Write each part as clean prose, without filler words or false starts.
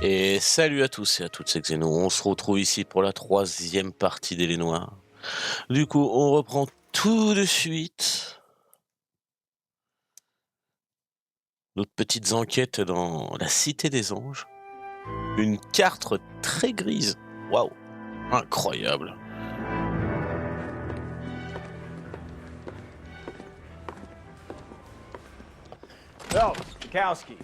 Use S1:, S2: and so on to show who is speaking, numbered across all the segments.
S1: Et salut à tous et à toutes, c'est Xeno. On se retrouve ici pour la troisième partie d'L.A Noire. Du coup, on reprend tout de suite nos petites enquêtes dans la Cité des Anges. Une carte très grise. Waouh, incroyable.
S2: Phelps, Bukowski.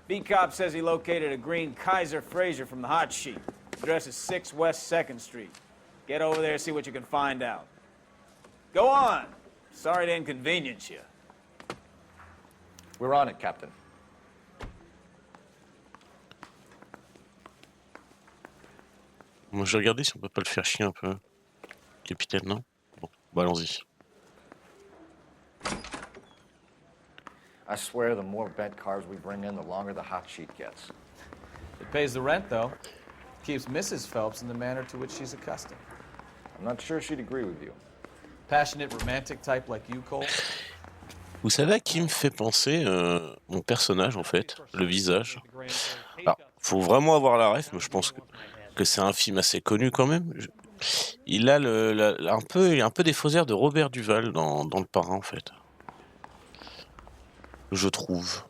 S2: B-Cop says he located a green Kaiser Fraser from the hot sheet. Address is 6 West 2nd Street. Get over there, see what you can find out. Go on. Sorry to inconvenience you.
S3: We're on it, Captain.
S1: Moi, je vais regarder si on peut pas le faire chier un peu. Capitaine, non? Bon, bah allons-y.
S3: I swear the more bent cars we bring in, the longer the hot sheet gets.
S2: It pays the rent, though. Keeps Mrs. Phelps in the manner to which she's accustomed.
S3: I'm not sure she'd agree with you.
S2: Passionate, romantic type like you, Cole?
S1: Vous savez à qui me fait penser mon personnage, en fait, le visage? Alors, faut vraiment avoir la ref, mais je pense que c'est un film assez connu quand même. Il a il a un peu des faux airs de Robert Duval dans Le Parrain, en fait. Je trouve.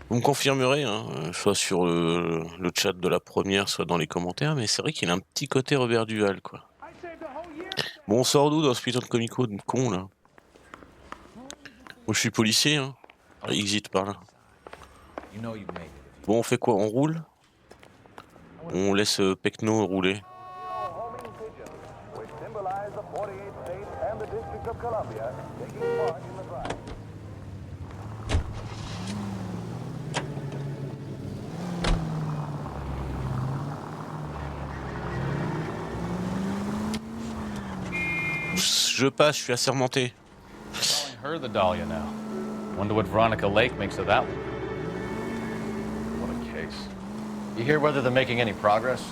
S1: Vous me confirmerez, hein, soit sur le chat de la première, soit dans les commentaires, mais c'est vrai qu'il a un petit côté Robert Duval, quoi. Bon, on sort d'où dans ce putain de comico de con, là? Moi, je suis policier, hein. Exit par là. Bon, on fait quoi? On roule? On laisse Pecno rouler. Je passe, je suis assermenté.
S4: Calling her the Dahlia now. Wonder what Veronica Lake makes of that one.
S3: What a case. You hear whether they're making any progress?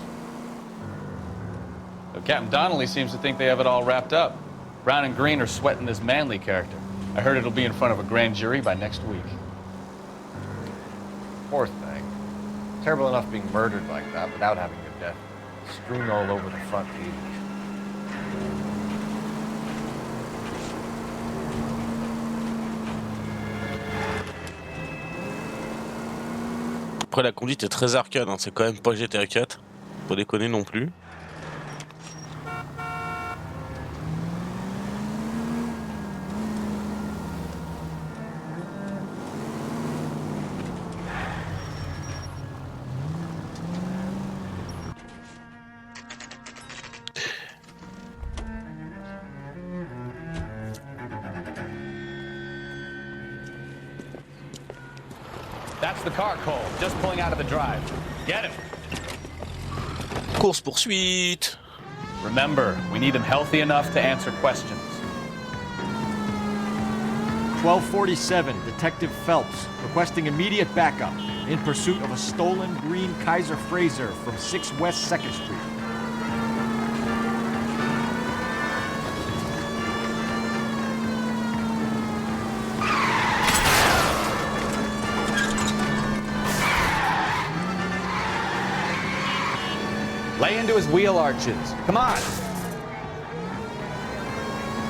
S4: Well, Captain Donnelly seems to think they have it all wrapped up. Brown and Green are sweating this Manley character. I heard it'll be in front of a grand jury by next week.
S3: Poor thing. Terrible enough being murdered like that without having your death strewn all over the front page.
S1: Après, la conduite est très arcade, hein. C'est quand même pas GTA 4. Pas déconner non plus.
S4: That's the car, Cole. Just pulling out of the drive. Get him.
S1: Course poursuite.
S4: Remember, we need him healthy enough to answer questions.
S5: 1247, Detective Phelps, requesting immediate backup in pursuit of a stolen green Kaiser Fraser from 6 West 2nd Street.
S4: Lay into his wheel arches. Come on.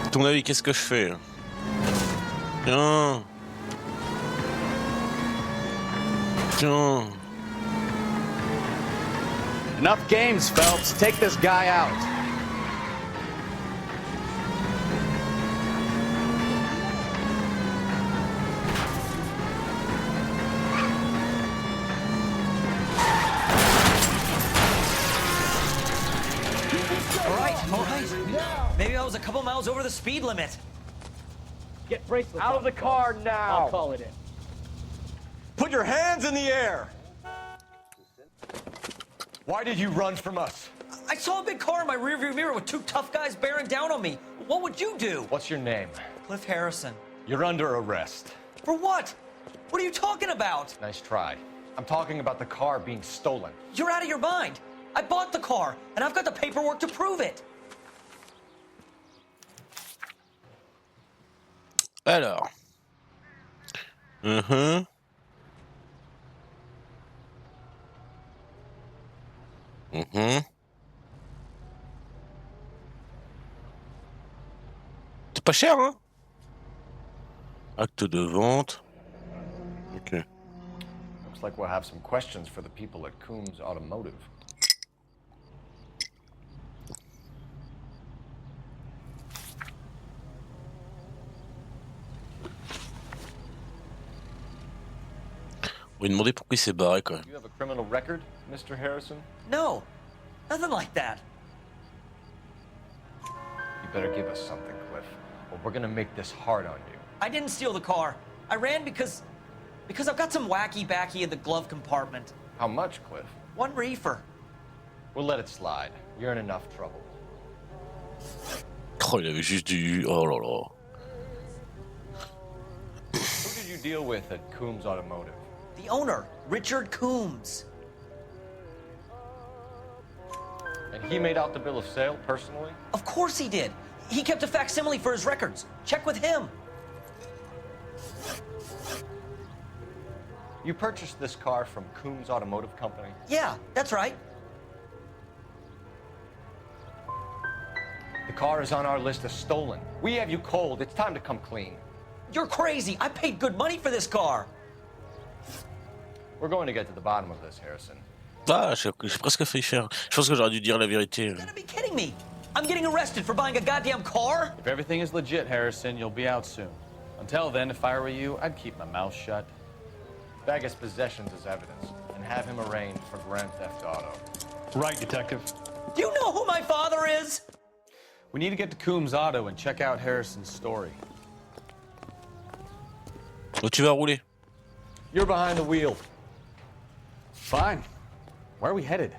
S1: À ton avis, qu'est-ce que je fais là? Tiens. Tiens.
S4: Enough games, Phelps. Take this guy out.
S6: All right. Maybe I was a couple miles over the speed limit.
S2: Get bracelets
S3: Out of the car now!
S2: I'll call it in.
S3: Put your hands in the air! Why did you run from us?
S6: I saw a big car in my rearview mirror with two tough guys bearing down on me. What would you do?
S3: What's your name?
S6: Cliff Harrison.
S3: You're under arrest.
S6: For what? What are you talking about?
S3: Nice try. I'm talking about the car being stolen.
S6: You're out of your mind. I bought the car, and I've got the paperwork to prove it.
S1: Alors, Mhm. Mhm. C'est pas cher, hein? Acte de vente. Ok.
S3: Looks like we'll have some questions for the people at Coombs Automotive.
S1: On va lui demander pourquoi il s'est barré quand même.
S3: You have a criminal record, Mr. Harrison?
S6: No, nothing like that.
S3: You better give us something, Cliff, or we're gonna make this hard on you.
S6: I didn't steal the car. I ran because I've got some wacky backy in the glove compartment.
S3: How much, Cliff?
S6: 1 reefer.
S3: We'll let it slide. You're in enough trouble.
S1: Oh, il avait juste du... Oh là là.
S3: Who did you deal with at Coombs Automotive?
S6: The owner, Richard Coombs.
S3: And he made out the bill of sale personally?
S6: Of course he did. He kept a facsimile for his records. Check with him.
S3: You purchased this car from Coombs Automotive Company?
S6: Yeah, that's right.
S3: The car is on our list as stolen. We have you cold. It's time to come clean.
S6: You're crazy. I paid good money for this car.
S3: We're going to get to the bottom of this, Harrison.
S1: Ah, j'ai presque failli faire. Je pense que j'aurais dû dire la vérité.
S6: You gotta be kidding me. I'm getting arrested for buying a goddamn car?
S4: If everything is legit, Harrison, you'll be out soon. Until then, if I were you, I'd keep my mouth shut.
S3: Bag his possessions as evidence and have him arraigned for Grand Theft Auto.
S4: Right, Detective.
S6: Do you know who my father is?
S4: We need to get to Coombs Auto and check out Harrison's story.
S1: Oh, tu vas rouler.
S3: You're behind the wheel.
S4: Fine. Where are we headed?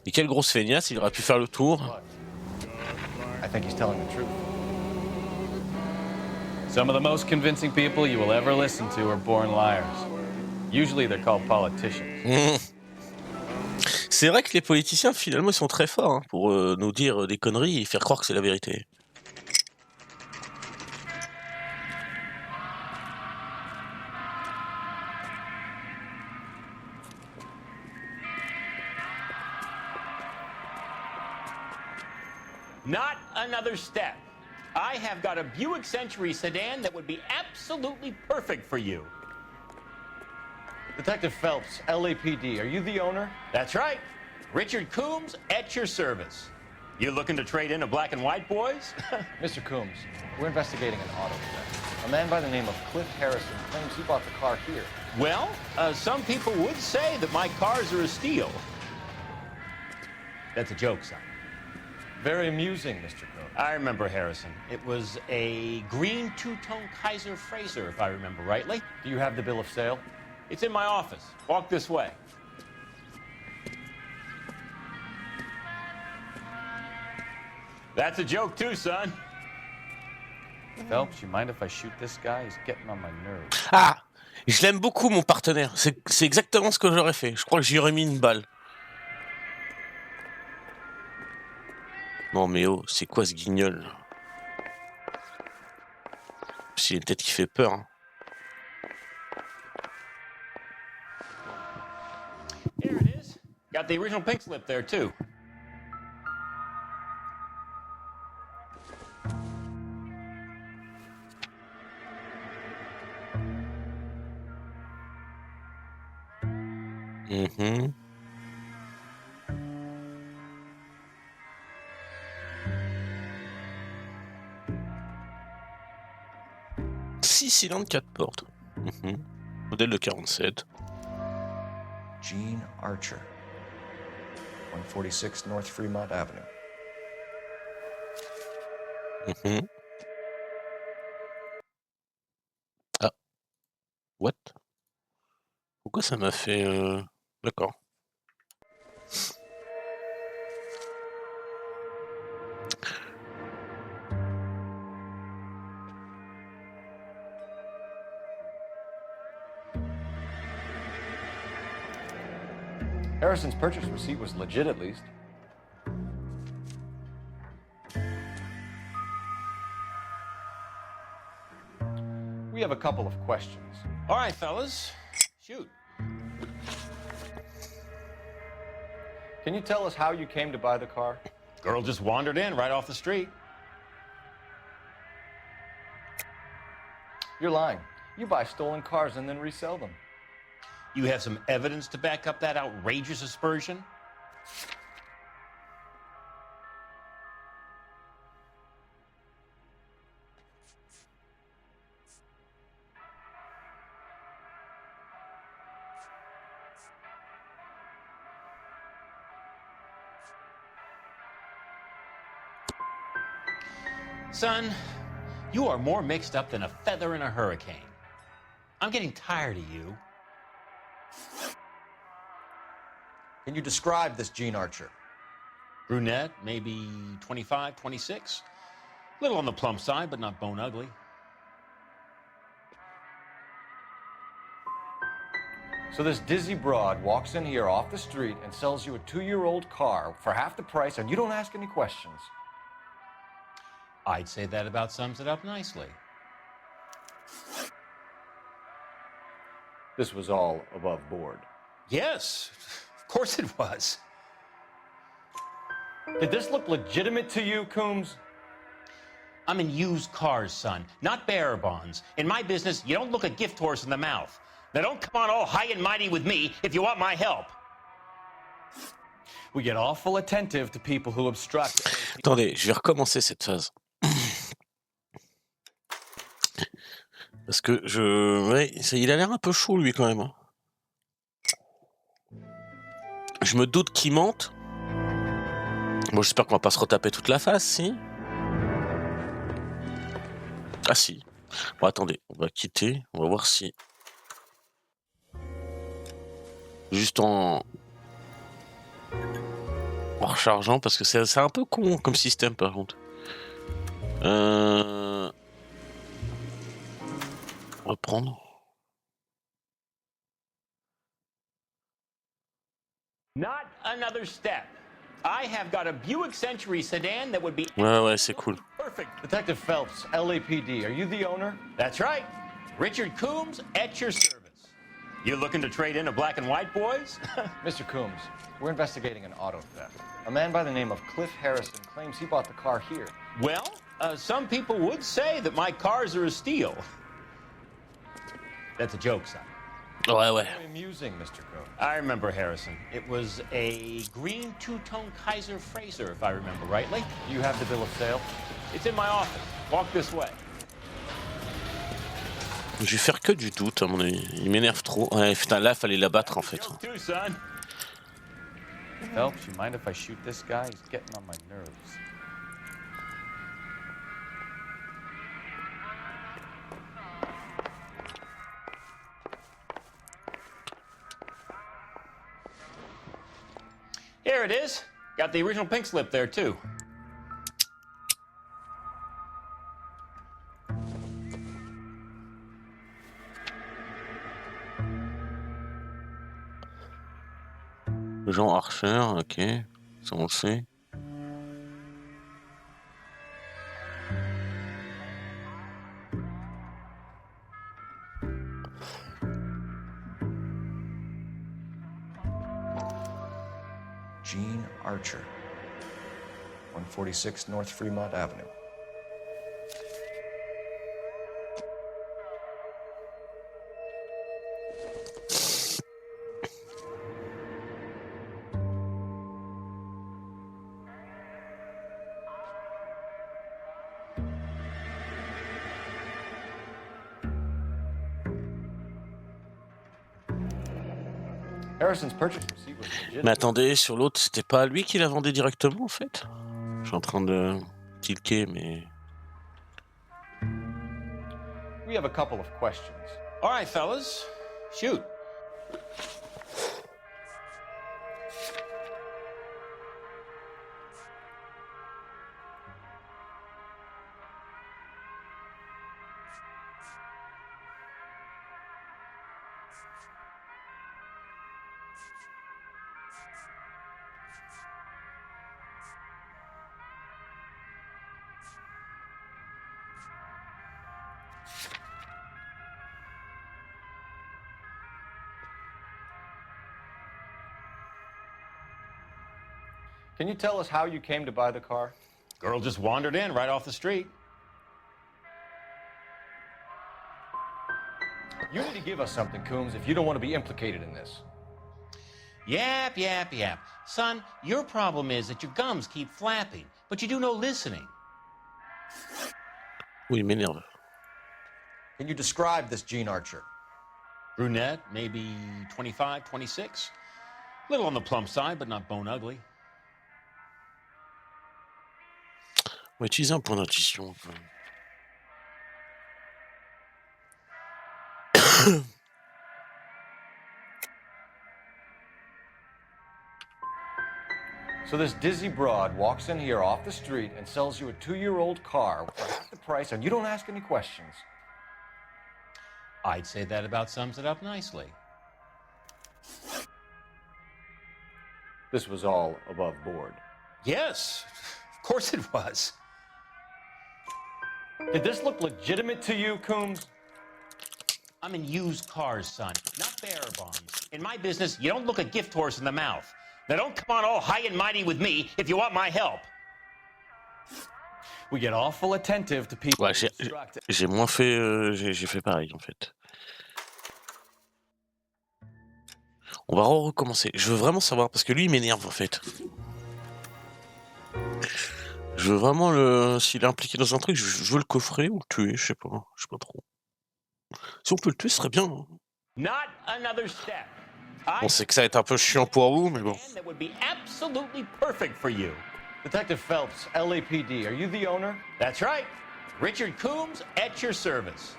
S1: Mais quelle grosse feignasse, il aurait pu faire le tour.
S3: I think he's telling the truth.
S4: Some of the most convincing people you will ever listen to are born liars. Usually they're called politicians.
S1: C'est vrai que les politiciens, finalement, ils sont très forts hein, pour nous dire des conneries et faire croire que c'est la vérité.
S7: Not another step. I have got a Buick Century sedan that would be absolutely perfect for you.
S3: Detective Phelps, LAPD, are you the owner?
S7: That's right. Richard Coombs at your service. You looking to trade in a black and white, boys?
S3: Mr. Coombs, we're investigating an auto theft. A man by the name of Cliff Harrison claims he bought the car here.
S7: Well, some people would say that my cars are a steal. That's a joke, son.
S3: Very amusing, Mr. Coombs.
S7: I remember Harrison. It was a green two-tone Kaiser Frazer, if I remember rightly.
S3: Do you have the bill of sale?
S7: It's in my office. Walk this way. That's a joke too, son.
S4: Phelps, you mind if I shoot this guy? He's getting on my nerves.
S1: Ah, je l'aime beaucoup, mon partenaire. C'est exactement ce que j'aurais fait. Je crois que j'y aurais mis une balle. Non mais oh, c'est quoi ce guignol? C'est une tête qui fait peur. Hein.
S7: Here it is. Got the original pink slip there too.
S1: Mhm. Six cylindres, 4 portes. Mhm. Modèle de 47.
S8: Gene Archer, 146 North Fremont Avenue.
S1: Mhm. Ah. What? Pourquoi ça m'a fait... D'accord.
S3: Harrison's purchase receipt was legit, at least. We have a couple of questions.
S7: All right, fellas, shoot.
S3: Can you tell us how you came to buy the car?
S7: Girl just wandered in right off the street.
S3: You're lying. You buy stolen cars and then resell them.
S7: You have some evidence to back up that outrageous aspersion? Son, you are more mixed up than a feather in a hurricane. I'm getting tired of you.
S8: Can you describe this Gene Archer?
S7: Brunette, maybe 25, 26. Little on the plump side, but not bone ugly.
S3: So this dizzy broad walks in here off the street and sells you a 2-year-old car for half the price, and you don't ask any questions.
S7: I'd say that about sums it up nicely.
S3: This was all above board.
S7: Yes, of course it was.
S3: Did this look legitimate to you, Coombs?
S7: I'm in used cars, son, not bearer bonds. In my business, you don't look a gift horse in the mouth. Now don't come on all high and mighty with me if you want my help.
S3: We get awful attentive to people who obstruct.
S1: Attendez, je vais recommencer cette phase. Parce que ouais, il a l'air un peu chaud lui quand même. Hein. Je me doute qu'il mente. Bon, j'espère qu'on va pas se retaper toute la face, si. Ah si. Bon, attendez, on va quitter, on va voir si. Juste en rechargeant, parce que c'est un peu con comme système par contre. Reprendre.
S7: Not another step. I have got a Buick Century sedan that would be
S1: Ouais, c'est cool.
S7: perfect.
S3: Detective Phelps, LAPD, are you the owner?
S7: That's right. Richard Coombs at your service. You looking to trade in a black and white, boys?
S3: Mr. Coombs, we're investigating an auto theft. A man by the name of Cliff Harrison claims he bought the car here.
S7: Well, some people would say that my cars are a steal. That's a joke, son.
S1: Ouais.
S3: Very amusing, Mr. Coombs.
S7: I remember Harrison. It was a green two-tone Kaiser Frazer, if I remember rightly.
S3: You have the bill of sale?
S7: It's in my office. Walk this way.
S1: Je vais faire que du doute, à mon avis. Il m'énerve trop. Ouais, putain, là, fallait l'abattre en fait.
S7: Joke too, son.
S4: Phelps, you mind if I shoot this guy? He's getting on my nerves.
S7: Here it is. Got the original pink slip there, too.
S1: Jean Archer, ok. Ça on le sait.
S8: Gene Archer, 146 North Fremont Avenue.
S3: Harrison's purchase receipt was
S1: Mais
S3: legitimate.
S1: attendez, sur l'autre, c'était pas lui qui la vendait directement en fait. Je suis en train de tilquer, mais.
S3: We have a couple of questions.
S7: All right, fellas. Shoot.
S3: Can you tell us how you came to buy the car?
S7: Girl just wandered in right off the street.
S3: You need to give us something, Coombs, if you don't want to be implicated in this.
S7: Yap, yap, yap. Son, your problem is that your gums keep flapping, but you do no listening.
S1: Oui, il m'énerve.
S8: Can you describe this Gene Archer?
S7: Brunette, maybe 25, 26. Little on the plump side, but not bone ugly.
S1: On va utiliser un point d'intuition.
S3: So this dizzy broad walks in here off the street and sells you a 2-year-old car for half the price, and you don't ask any questions.
S7: I'd say that about sums it up nicely.
S3: This was all above board.
S7: Yes, of course it was.
S3: Did this look legitimate to you, Coombs?
S7: I'm in used cars, son, not bearer bonds. In my business, you don't look a gift horse in the mouth. Now don't come on all high and mighty with me if you want my help.
S3: We get awful attentive to people.
S1: Ouais, j'ai moins fait. J'ai fait pareil en fait. On va recommencer. Je veux vraiment savoir parce que lui il m'énerve en fait. Je veux vraiment le. S'il est impliqué dans un truc, je veux le coffrer ou le tuer, je sais pas trop. Si on peut le tuer, ce serait bien. Hein.
S7: Not another step.
S1: On sait que ça va être un peu chiant pour vous, mais bon.
S7: That would be absolutely perfect for you.
S3: Detective Phelps, LAPD, are you the owner?
S7: That's right. Richard Coombs at your service.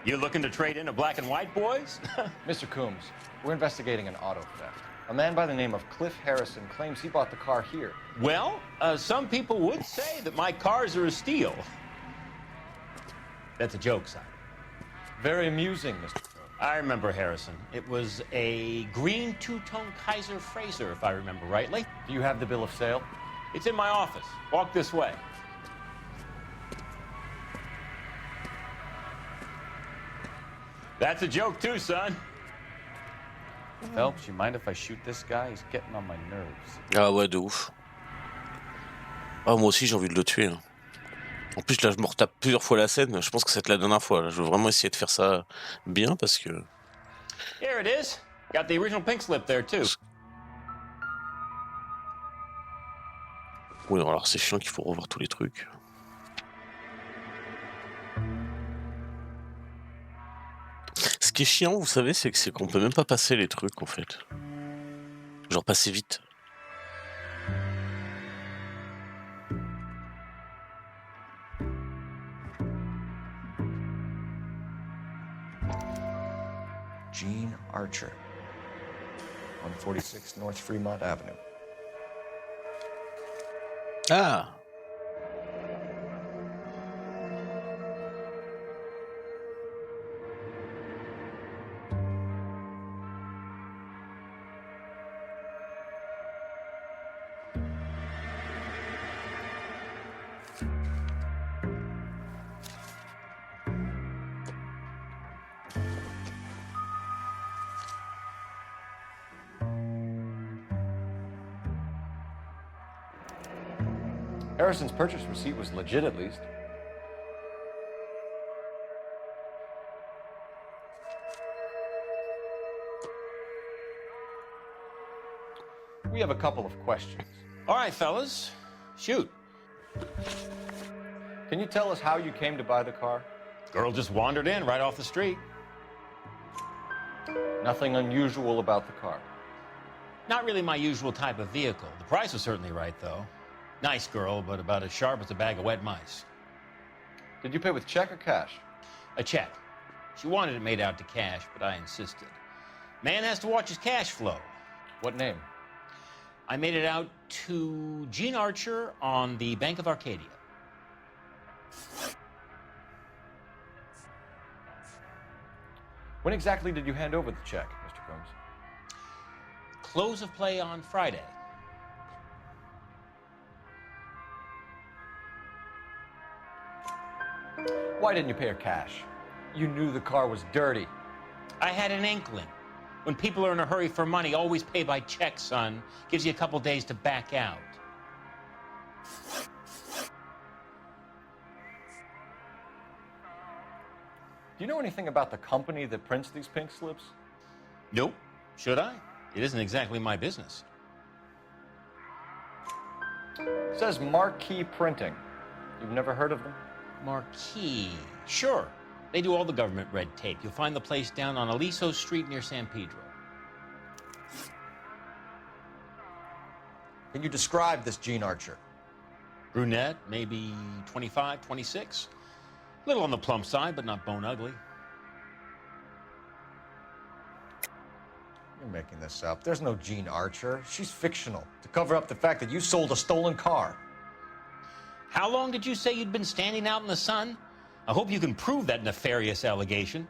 S7: You looking to trade in a black and white, boys?
S3: Mr. Coombs, we're investigating an auto theft. A man by the name of Cliff Harrison claims he bought the car here.
S7: Well, some people would say that my cars are a steal. That's a joke, son.
S3: Very amusing, Mr. Coombs.
S7: I remember Harrison. It was a green two-tone Kaiser Frazer, if I remember rightly.
S3: Do you have the bill of sale?
S7: It's in my office. Walk this way. That's a joke too, son.
S4: Phelps, you mind if I shoot this guy? He's getting on my nerves.
S1: Ah ouais, de ouf. Ah, moi aussi j'ai envie de le tuer. Hein. En plus là je me retape plusieurs fois la scène, je pense que c'est la dernière fois. Là. Je veux vraiment essayer de faire ça bien parce que...
S7: Here it is. Got the original pink slip there too.
S1: Oui, alors c'est chiant qu'il faut revoir tous les trucs. Ce qui est chiant, vous savez, c'est qu'on peut même pas passer les trucs en fait. Genre passer vite.
S8: Gene Archer, 146 North Fremont Avenue.
S1: Ah!
S3: Harrison's purchase receipt was legit, at least. We have a couple of questions.
S7: All right, fellas. Shoot.
S3: Can you tell us how you came to buy the car?
S7: Girl just wandered in right off the street.
S3: Nothing unusual about the car.
S7: Not really my usual type of vehicle. The price was certainly right, though. Nice girl, but about as sharp as a bag of wet mice.
S3: Did you pay with check or cash?
S7: A check. She wanted it made out to cash, but I insisted. Man has to watch his cash flow.
S3: What name?
S7: I made it out to Gene Archer on the Bank of Arcadia.
S3: When exactly did you hand over the check, Mr. Coombs?
S7: Close of play on Friday.
S3: Why didn't you pay her cash? You knew the car was dirty.
S7: I had an inkling. When people are in a hurry for money, always pay by check, son. Gives you a couple days to back out.
S3: Do you know anything about the company that prints these pink slips?
S7: Nope. Should I? It isn't exactly my business.
S3: It says Marquee Printing. You've never heard of them?
S7: Marquis. Sure. They do all the government red tape. You'll find the place down on Aliso Street near San Pedro.
S8: Can you describe this Gene Archer?
S7: Brunette, maybe 25, 26. Little on the plump side, but not bone ugly.
S8: You're making this up. There's no Gene Archer. She's fictional to cover up the fact that you sold a stolen car.
S7: How long did you say you'd been standing out in the sun? I hope you can prove that nefarious allegation.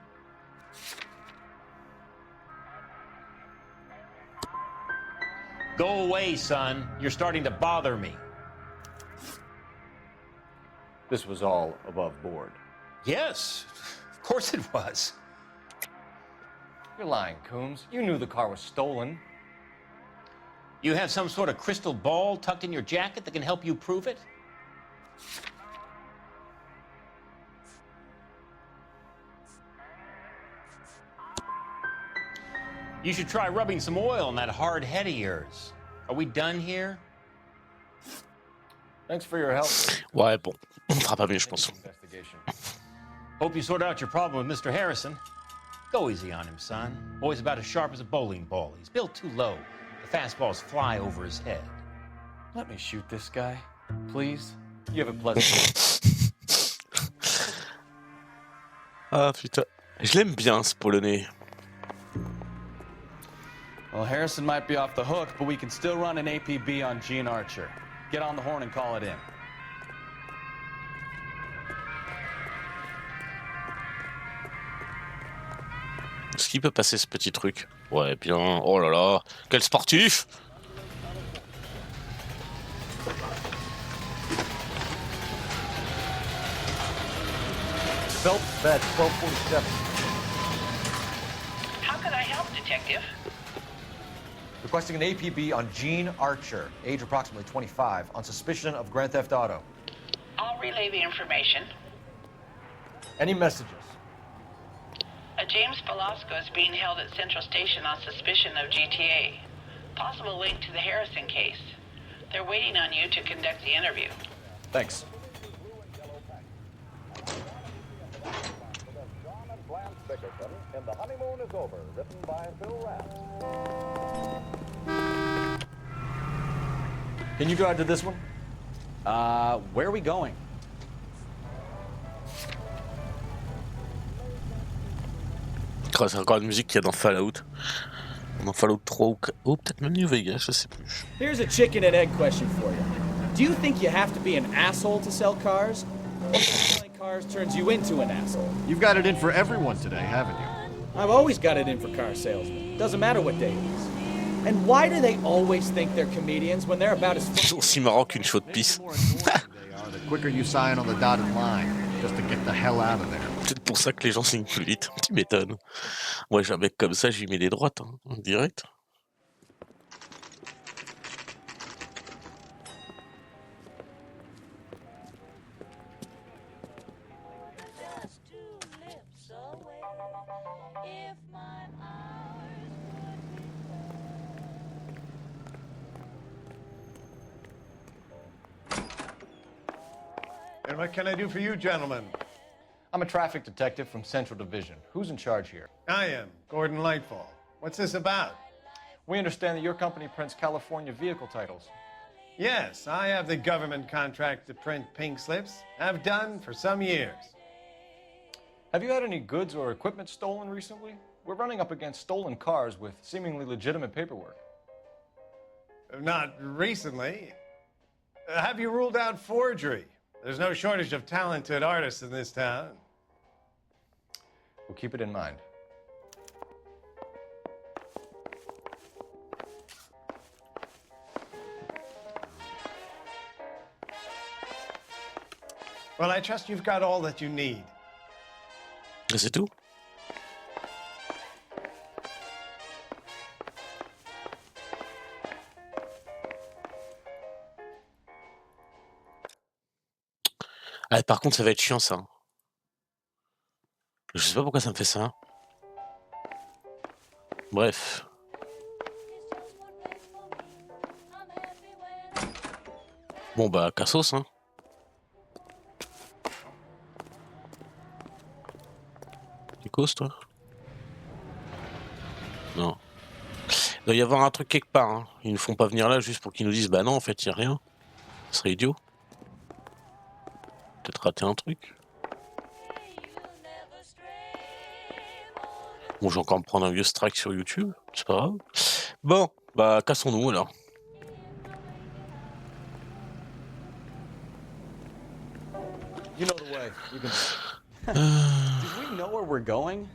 S7: Go away, son. You're starting to bother me.
S3: This was all above board.
S7: Yes, of course it was.
S3: You're lying, Coombs. You knew the car was stolen.
S7: You have some sort of crystal ball tucked in your jacket that can help you prove it? You should try rubbing some oil on that hard head of yours. Are we done here?
S3: Thanks for your help.
S1: Ouais, bon, on fera pas mieux, je pense.
S3: Investigation.
S7: Hope you sort out your problem with Mr. Harrison. Go easy on him, son. Boy's about as sharp as a bowling ball. He's built too low. The fastballs fly over his head.
S4: Let me shoot this guy, please. You have a pleasant
S1: Ah putain, je l'aime bien ce Polonais.
S4: Well, Harrison might be off the hook, but we can still run an APB on Gene Archer. Get on the horn and call it in.
S1: Est-ce qu'il peut passer ce petit truc? Ouais, bien. Oh là là, quel sportif!
S8: Phelps, bed 1247.
S9: How can I help, Detective?
S8: Requesting an APB on Gene Archer, age approximately 25, on suspicion of Grand Theft Auto.
S9: I'll relay the information.
S8: Any messages?
S9: A James Velasco is being held at Central Station on suspicion of GTA. Possible link to the Harrison case. They're waiting on you to conduct the interview.
S8: Thanks.
S3: Can you drive to this one?
S4: Where are we going?
S1: Oh, c'est encore une musique qu'il y a dans Fallout. Dans Fallout 3 ou peut-être même New Vegas, je sais plus.
S2: Here's a chicken and egg question for you. Do you think you have to be an asshole to sell cars? Or selling cars turns you into an asshole?
S5: You've got it in for everyone today, haven't you?
S2: I've always got it in for car salesmen. Doesn't matter what day it is. And why do they always think they're comedians when they're about as
S1: C'est aussi marrant qu'une chaude pisse.
S5: The quicker you sign on the dotted line, just to get the hell out of there.
S1: C'est pour ça que les gens signent plus vite. Tu m'étonnes. Moi, j'ai un mec comme ça, je lui mets des droites, hein, en direct.
S10: And what can I do for you, gentlemen?
S3: I'm a traffic detective from Central Division. Who's in charge here?
S10: I am, Gordon Lightfall. What's this about?
S3: We understand that your company prints California vehicle titles.
S10: Yes, I have the government contract to print pink slips. I've done for some years.
S3: Have you had any goods or equipment stolen recently? We're running up against stolen cars with seemingly legitimate paperwork.
S10: Not recently. Have you ruled out forgery? There's no shortage of talented artists in this town.
S3: We'll keep it in mind.
S10: Well, I trust you've got all that you need.
S1: Et c'est tout. Ah, par contre, ça va être chiant, ça. Je sais pas pourquoi ça me fait ça. Bref. Bon bah, cassos, hein. Tu causes, toi? Non. Il doit y avoir un truc quelque part, hein. Ils ne font pas venir là juste pour qu'ils nous disent, bah non, en fait, il n'y a rien. Ce serait idiot. Peut-être rater un truc. Bon, j'ai encore me prendre un vieux strike sur YouTube, c'est pas grave. Bon, bah, cassons-nous alors.
S11: You know the way. You can. Do we know where we're going?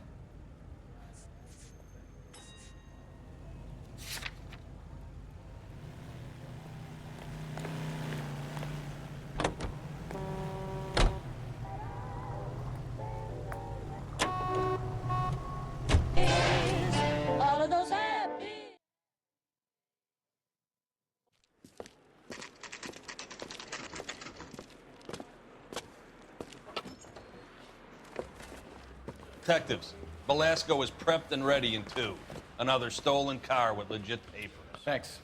S12: Detectives, Belasco is prepped and ready in 2. Another stolen car with legit papers.
S8: Thanks.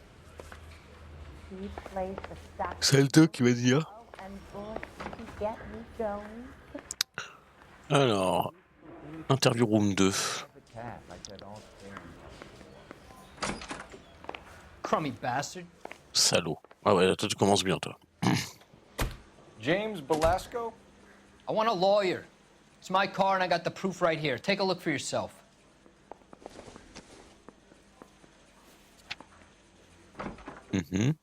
S1: C'est le 2 qui va dire. Alors, interview room 2.
S6: Crummy bastard.
S1: Salaud. Ah ouais, toi tu commences bien, toi.
S8: James Belasco?
S6: I want a lawyer. It's my car and I got the proof right here. Take a look for yourself.
S1: Mhm.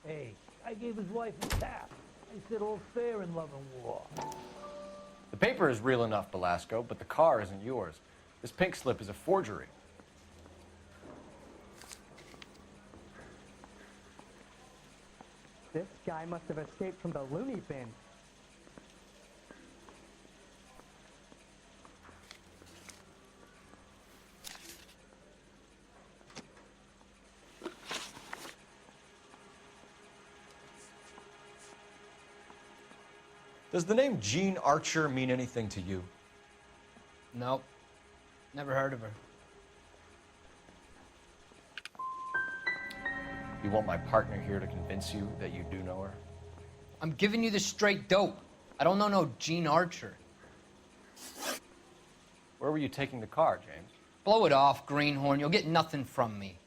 S13: Hey, I gave his wife a tap. I said all's fair in love and war.
S8: The paper is real enough, Belasco, but the car isn't yours. This pink slip is a forgery.
S13: This guy must have escaped from the loony bin.
S8: Does the name Jean Archer mean anything to you?
S6: Nope. Never heard of her.
S8: You want my partner here to convince you that you do know her?
S6: I'm giving you the straight dope. I don't know no Jean Archer.
S8: Where were you taking the car, James?
S6: Blow it off, greenhorn. You'll get nothing from me.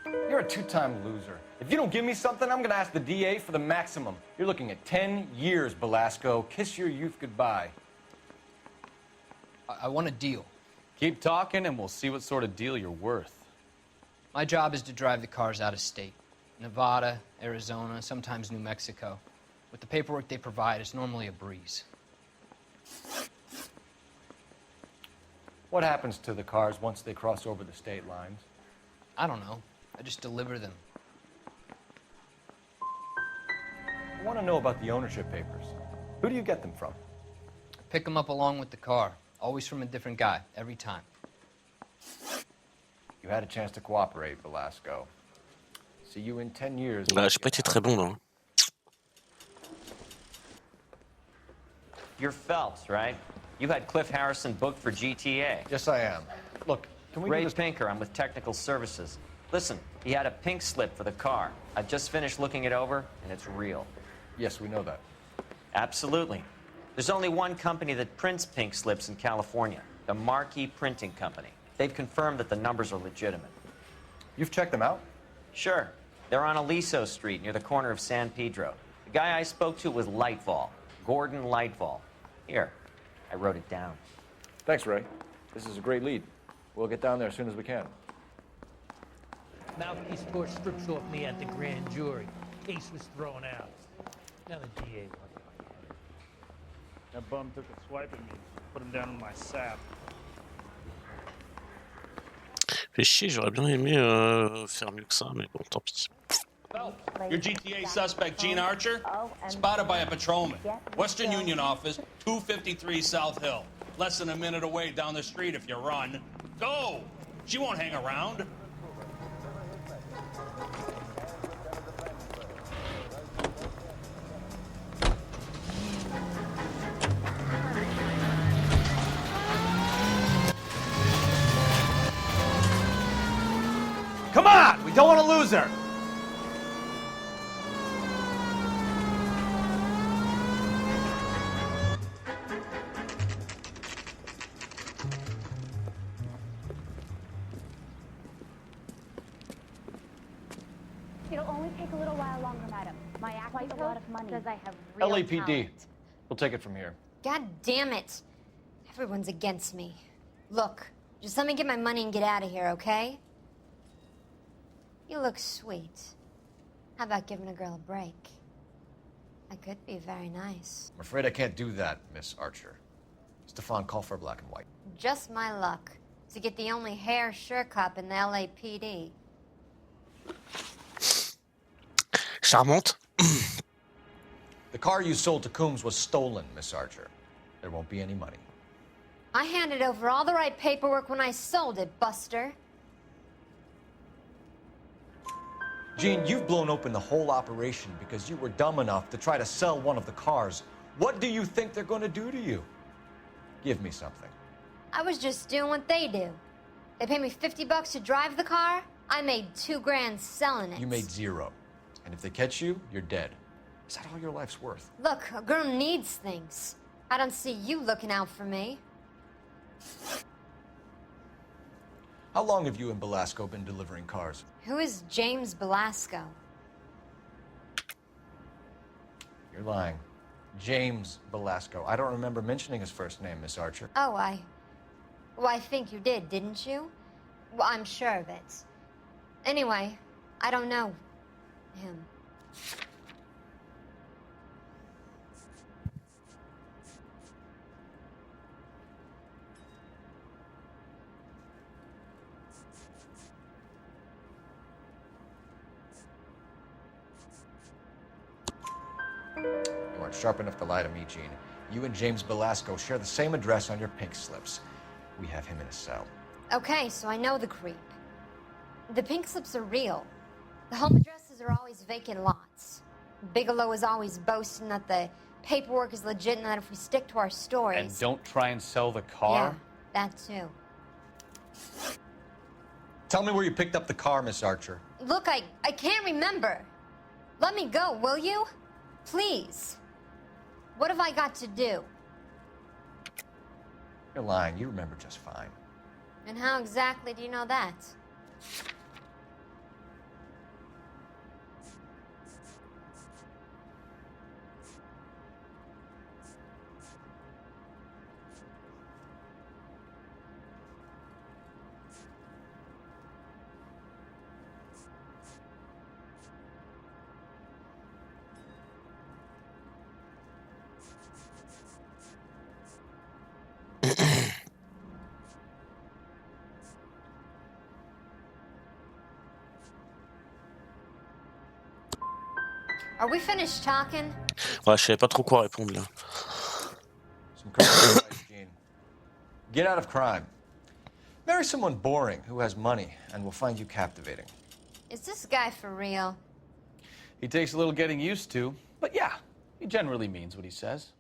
S8: You're a two-time loser. If you don't give me something, I'm gonna ask the DA for the maximum. You're looking at 10 years, Belasco. Kiss your youth goodbye.
S6: I want a deal.
S4: Keep talking and we'll see what sort of deal you're worth.
S6: My job is to drive the cars out of state. Nevada, Arizona, sometimes New Mexico. With the paperwork they provide, it's normally a breeze.
S8: What happens to the cars once they cross over the state lines?
S6: I don't know. I just deliver them.
S8: I want to know about the ownership papers. Who do you get them from?
S6: I pick them up along with the car. Always from a different guy, every time.
S8: You had a chance to cooperate, Belasco. See you in 10 years.
S1: J'ai pas été très bon là.
S14: You're Phelps, right? You had Cliff Harrison booked for GTA.
S8: Yes, I am. Look, can we
S14: Ray
S8: do this?
S14: Pinker, I'm with Technical Services. Listen, he had a pink slip for the car. I've just finished looking it over, and it's real.
S8: Yes, we know that.
S14: Absolutely. There's only one company that prints pink slips in California, the Marquee Printing Company. They've confirmed that the numbers are legitimate.
S8: You've checked them out?
S14: Sure. They're on Aliso Street near the corner of San Pedro. The guy I spoke to was Lightfall, Gordon Lightfall. Here, I wrote it down.
S8: Thanks, Ray. This is a great lead. We'll get down there as soon as we can.
S13: Mouthpiece scored strips off me at the grand jury. Case was thrown out. Now the DA.
S15: That bum took a swipe at me. Put him down in my sap.
S1: Fait chier, j'aurais bien aimé faire mieux que ça, mais bon, tant pis.
S12: Your GTA suspect, Gene Archer, spotted by a patrolman. Western Union office, 253 South Hill. Less than a minute away down the street if you run. Go! She won't hang around.
S5: Come on! We don't want to lose her!
S16: It'll only take a little while longer, madam. My acting coach a lot of money. Says I have real
S8: LAPD.
S16: talent.
S8: We'll take it from here.
S17: God damn it. Everyone's against me. Look, just let me get my money and get out of here, okay? You look sweet. How about giving a girl a break? I could be very nice.
S8: I'm afraid I can't do that, Miss Archer. Stefan, call for black and white.
S17: Just my luck to get the only hair sure cop in the LAPD.
S1: Charmante.
S8: The car you sold to Coombs was stolen, Miss Archer. There won't be any money.
S17: I handed over all the right paperwork when I sold it, Buster.
S8: Gene, you've blown open the whole operation because you were dumb enough to try to sell one of the cars. What do you think they're going to do to you? Give me something.
S17: I was just doing what they do. They paid me $50 to drive the car. I made $2 grand selling it.
S8: You made zero. And if they catch you, you're dead. Is that all your life's worth?
S17: Look, a girl needs things. I don't see you looking out for me.
S8: How long have you and Belasco been delivering cars?
S17: Who is James Belasco?
S8: You're lying. James Belasco. I don't remember mentioning his first name, Miss Archer.
S17: Oh, well, I think you did, didn't you? Well, I'm sure of it. Anyway, I don't know him.
S8: You aren't sharp enough to lie to me, Gene. You and James Belasco share the same address on your pink slips. We have him in a cell.
S17: Okay, so I know the creep. The pink slips are real. The home addresses are always vacant lots. Bigelow is always boasting that the paperwork is legit and that if we stick to our stories...
S4: And don't try and sell the car?
S17: Yeah, that too.
S8: Tell me where you picked up the car, Miss Archer.
S17: Look, I can't remember. Let me go, will you? Please. What have I got to do?
S8: You're lying. You remember just fine.
S17: And how exactly do you know that? Are we finished talking?
S1: Ouais, je savais pas trop quoi répondre là.
S8: Some critical advice, Gene. Get out of crime. Marry someone boring who has money and will find you captivating.
S17: Is this guy for real?
S4: He takes a little getting used to, but yeah, he generally means what he says.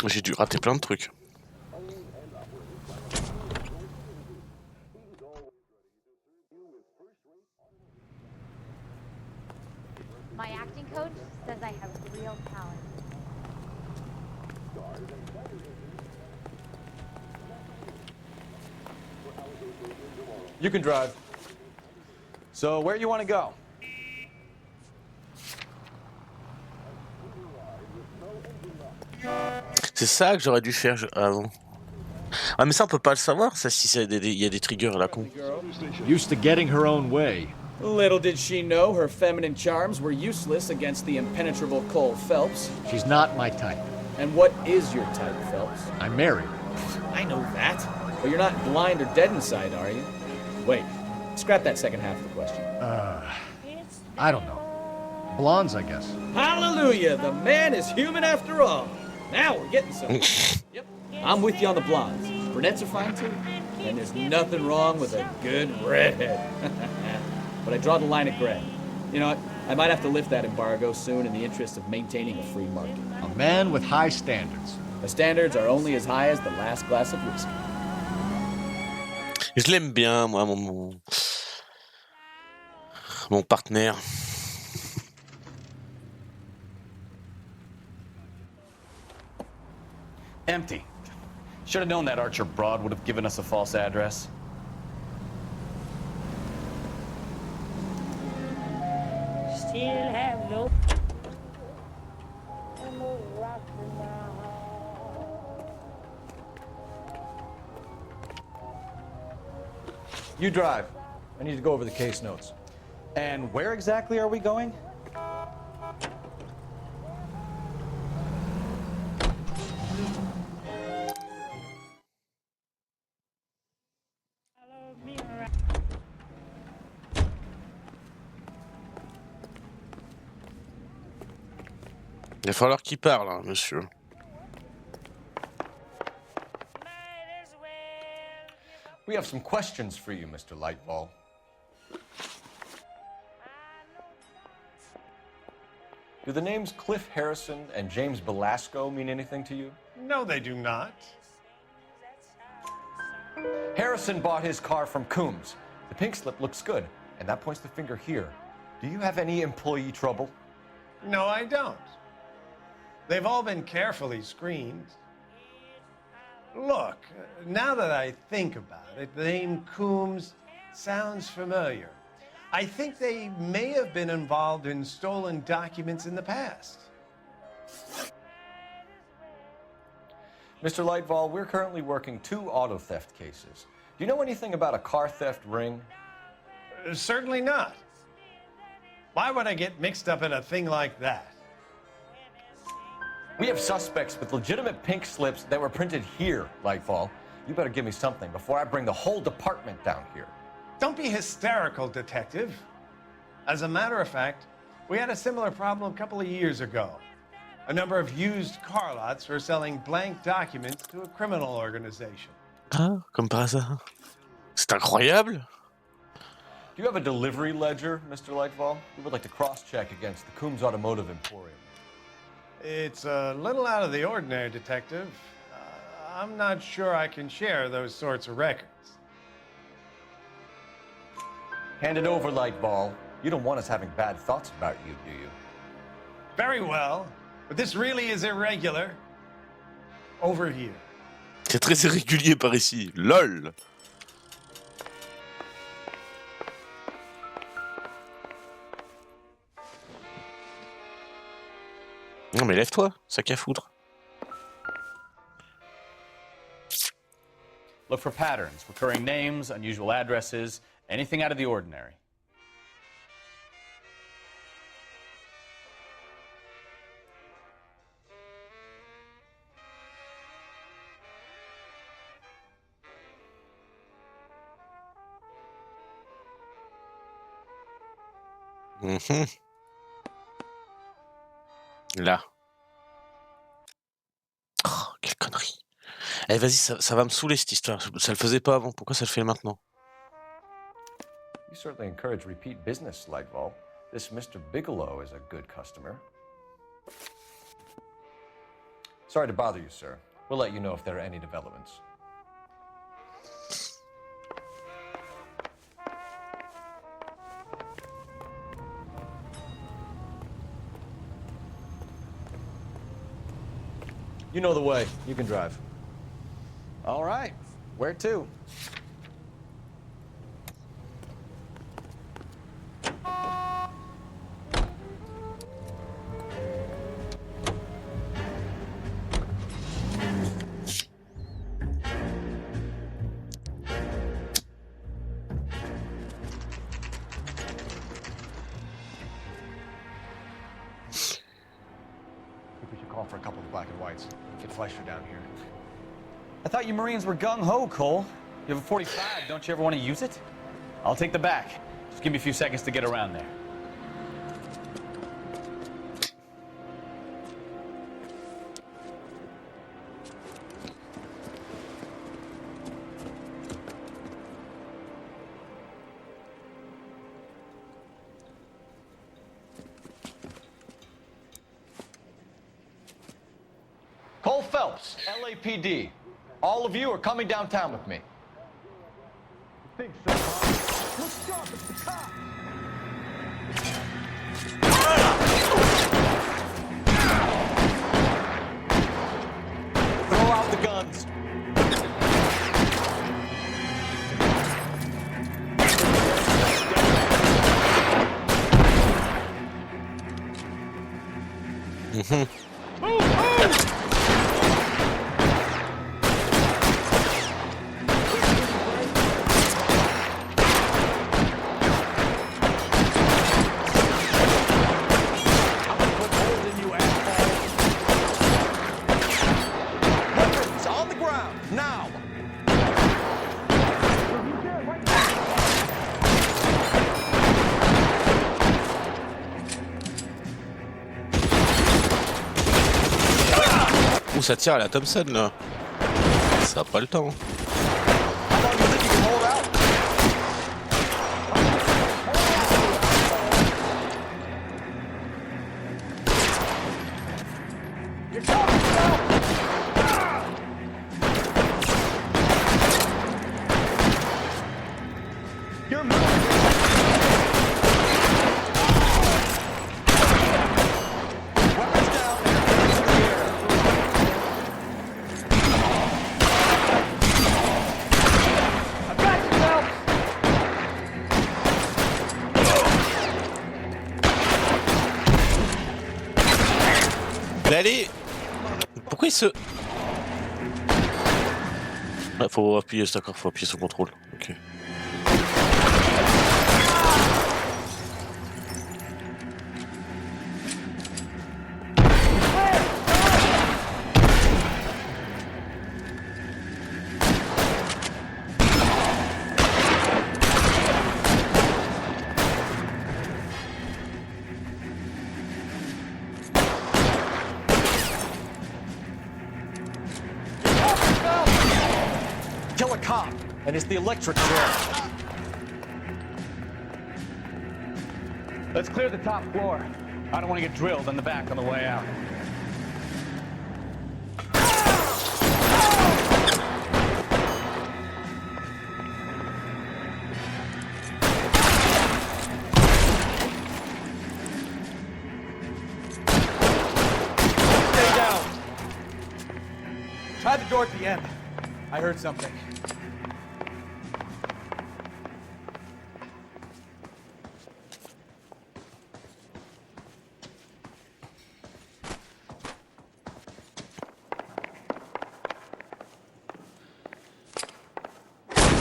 S1: J'ai dû rater plein de trucs.
S16: My acting coach says I have real talent.
S5: You can drive. So, where you want to go?
S1: C'est ça que j'aurais dû faire avant. Ah mais ça on peut pas le savoir, ça si il y a des triggers à la con.
S5: Used to getting her own way.
S18: Little did she know her feminine charms were useless against the impenetrable Cole Phelps.
S5: She's not my type.
S18: And what is your type, Phelps?
S5: I'm married.
S18: I know that. But you're not blind or dead inside, are you? Wait, Scrap that second half of the question.
S5: I don't know. Blondes, I guess.
S18: Hallelujah! The man is human after all. Now we're getting somewhere. Yep. I'm with you on the blondes. Brunettes are fine too. And there's nothing wrong with a good redhead. But I draw the line at gray. You know what? I might have to lift that embargo soon in the interest of maintaining a free market.
S5: A man with high standards.
S18: The standards are only as high as the last glass of whiskey.
S1: Je l'aime bien, moi, mon partenaire.
S4: Empty. Should have known that Archer broad would have given us a false address.
S13: Still have no.
S8: You drive. I need to go over the case notes.
S4: And where exactly are we going?
S1: Il va falloir qu'il parle, hein, monsieur.
S3: We have some questions for you, Mr. Lightball. Do the names Cliff Harrison and James Belasco mean anything to you?
S10: No, they do not.
S3: Harrison bought his car from Coombs. The pink slip looks good, and that points the finger here. Do you have any employee trouble?
S10: No, I don't. They've all been carefully screened. Look, now that I think about it, the name Coombs sounds familiar. I think they may have been involved in stolen documents in the past.
S3: Mr. Lightball, we're currently working 2 auto theft cases. Do you know anything about a car theft ring?
S10: Certainly not. Why would I get mixed up in a thing like that?
S3: We have suspects with legitimate pink slips that were printed here, Lightfall. You better give me something before I bring the whole department down here.
S10: Don't be hysterical, Detective. As a matter of fact, we had a similar problem a couple of years ago. A number of used car lots were selling blank documents to a criminal organization.
S1: Ah, comme par hasard. C'est incroyable.
S3: Do you have a delivery ledger, Mr. Lightfall? We would like to cross-check against the Coombs Automotive Emporium.
S10: It's a little out of the ordinary, Detective. I'm not sure I can share those sorts of records.
S3: Hand it over, Lightball. You don't want us having bad thoughts about you, do you?
S10: Very well, but this really is irregular. Over here.
S1: C'est très irrégulier par ici. LOL. Non mais lève-toi, sac à foutre.
S4: Look for patterns, recurring names, unusual addresses, anything out of the ordinary.
S1: Là. Oh, quelle connerie. Eh, vas-y, ça va me saouler cette histoire. Ça le faisait pas avant. Pourquoi ça le fait maintenant?
S3: You certainly encourage repeat business, Lightball. This Mr. Bigelow is a good customer. Sorry to bother you, sir. We'll let you know if there are any developments.
S8: You know the way. You can drive.
S4: All right. Where to?
S8: We should call for a couple of black and whites. Get Fleischer down here.
S4: I thought you Marines were gung-ho, Cole. You have a .45, don't you ever want to use it? I'll take the back. Just give me a few seconds to get around there.
S8: Cole Phelps, LAPD. All of you are coming downtown with me.
S13: Think so, huh? Let's go, it's the cops.
S8: Throw out the guns. Weapons on the ground, now!
S1: Ouh, ça tire à la Thompson là. Ça a pas le temps. Mais allez. Pourquoi il se... Ah, faut appuyer, c'est d'accord, faut appuyer sur contrôle. Ok.
S8: Kill a cop, and it's the electric chair.
S4: Let's clear the top floor. I don't want to get drilled in the back on the way out.
S18: Stay down. Try the door at the end. I heard something.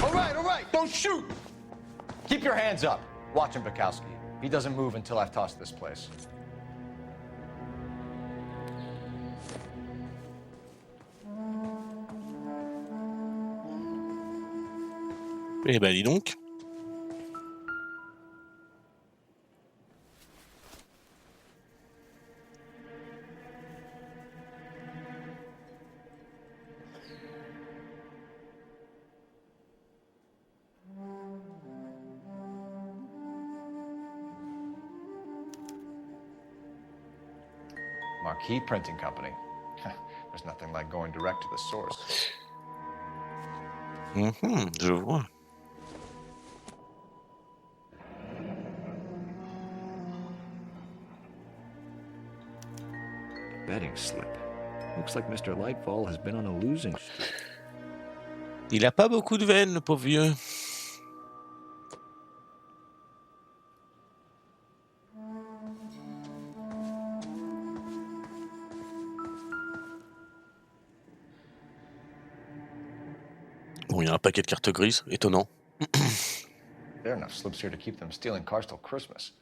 S8: All right, don't shoot! Keep your hands up. Watch him, Bukowski. He doesn't move until I've tossed this place.
S1: Eh ben dis donc.
S8: Marquee Printing Company. There's nothing like going direct to the source.
S1: Je vois.
S5: Betting slip. Looks like Mr. Lightfall has been on a losing streak.
S1: Il a pas beaucoup de veines, le pauvre vieux. Bon, il y a un paquet de cartes grises, étonnant.
S8: There are enough slips here to keep them stealing cars till Christmas.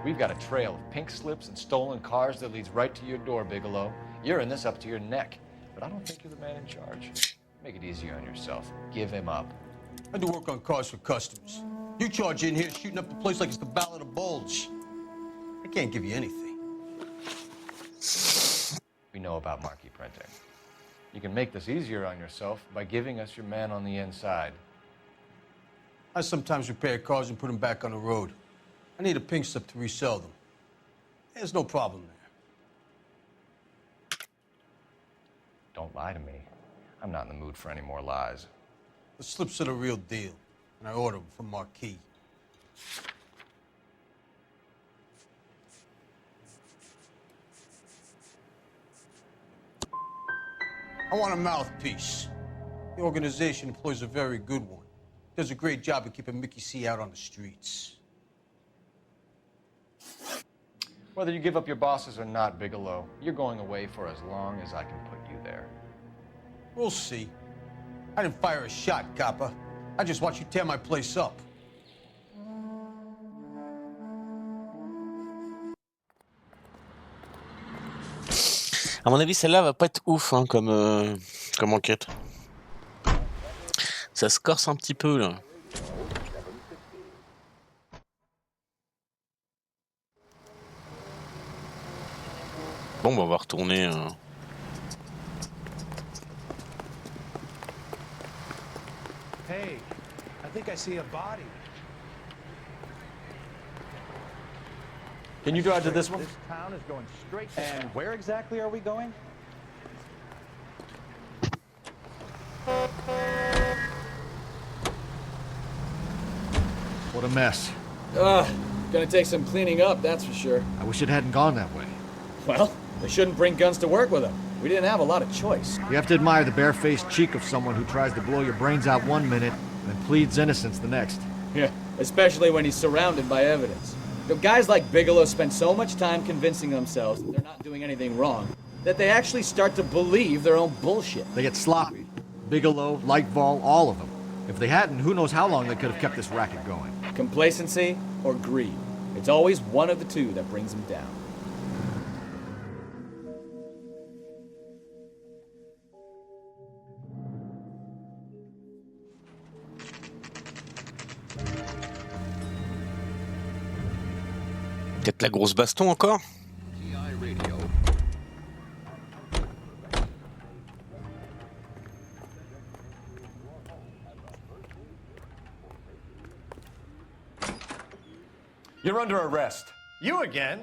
S8: We've got a trail of pink slips and stolen cars that leads right to your door, Bigelow. You're in this up to your neck, but I don't think you're the man in charge.
S3: Make it easier on yourself. Give him up.
S19: I do work on cars for customers. You charge in here shooting up the place like it's the Ballad of Bulge. I can't give you anything.
S3: We know about marquee printing. You can make this easier on yourself by giving us your man on the inside.
S19: I sometimes repair cars and put them back on the road. I need a pink slip to resell them. There's no problem there.
S3: Don't lie to me. I'm not in the mood for any more lies.
S19: The slips are the real deal, and I order them from Marquis. I want a mouthpiece. The organization employs a very good one. Does a great job of keeping Mickey C out on the streets.
S3: Whether you give up your bosses or not, Bigelow, you're going away for as long as I can put you there.
S19: We'll see. I didn't fire a shot, copper. I just watched you tear my place up.
S1: À mon avis, celle-là va pas être ouf hein, comme enquête. Ça se corse un petit peu là. Bon, bah, on va retourner.
S2: Hey, I think I see a body.
S11: Can you drive to this one?
S2: This town is going straight to
S11: And where exactly are we going?
S5: What a mess.
S18: Gonna take some cleaning up, that's for sure.
S5: I wish it hadn't gone that way.
S18: Well, we shouldn't bring guns to work with them. We didn't have a lot of choice.
S5: You have to admire the barefaced cheek of someone who tries to blow your brains out one minute and then pleads innocence the next.
S18: Yeah, especially when he's surrounded by evidence. You know, guys like Bigelow spend so much time convincing themselves that they're not doing anything wrong that they actually start to believe their own bullshit.
S5: They get sloppy. Bigelow, Lightval, all of them. If they hadn't, who knows how long they could have kept this racket going.
S18: Complacency or greed. It's always one of the two that brings them down.
S1: Peut-être la grosse baston encore.
S8: You're under arrest.
S10: You again?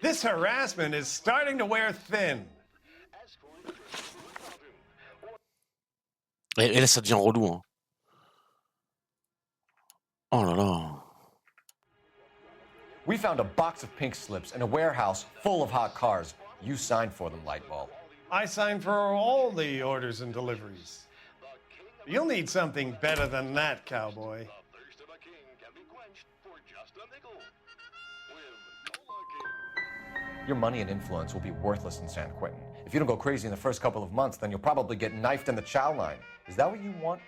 S10: This harassment is starting to wear thin.
S1: Et là, ça devient relou. Hein. Oh là là.
S3: We found a box of pink slips in a warehouse full of hot cars. You signed for them, Lightball.
S10: I signed for all the orders and deliveries. You'll need something better than that, cowboy.
S3: Your money and influence will be worthless in San Quentin. If you don't go crazy in the first couple of months, then you'll probably get knifed in the chow line. Is that what you want?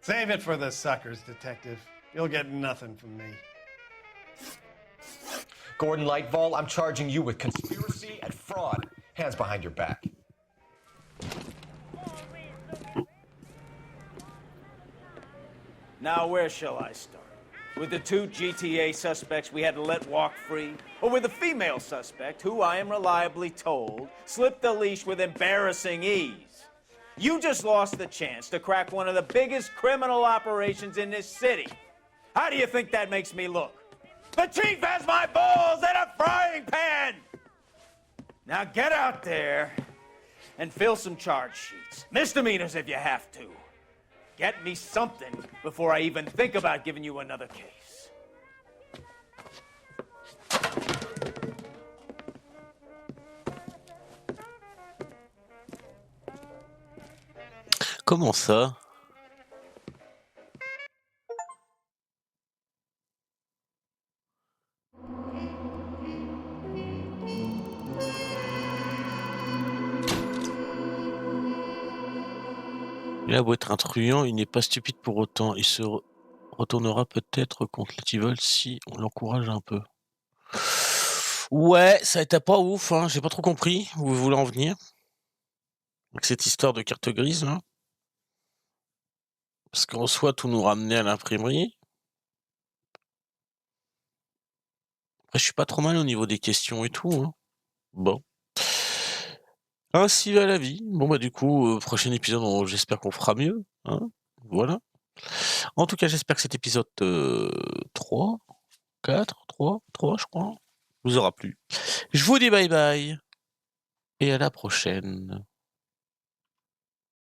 S10: Save it for the suckers, Detective. You'll get nothing from me.
S3: Gordon Lightval, I'm charging you with conspiracy and fraud. Hands behind your back.
S2: Now, where shall I start? With the two GTA suspects we had to let walk free? Or with the female suspect, who I am reliably told slipped the leash with embarrassing ease? You just lost the chance to crack one of the biggest criminal operations in this city. How do you think that makes me look? The chief has my balls in a frying pan! Now get out there and fill some charge sheets. Misdemeanors if you have to. Get me something before I even think about giving you another case.
S1: Comment ça? Il a beau être un truand, il n'est pas stupide pour autant. Il se retournera peut-être contre les Evil si on l'encourage un peu. Ouais, ça a été pas ouf, hein. J'ai pas trop compris où vous voulez en venir. Avec cette histoire de carte grise, là. Parce qu'en soi, tout nous ramenait à l'imprimerie. Après, je suis pas trop mal au niveau des questions et tout, hein. Bon. Ainsi va la vie. Bon, bah, du coup, prochain épisode, j'espère qu'on fera mieux, hein. Voilà. En tout cas, j'espère que cet épisode 3, 4, 3, je crois, vous aura plu. Je vous dis bye bye et à la prochaine.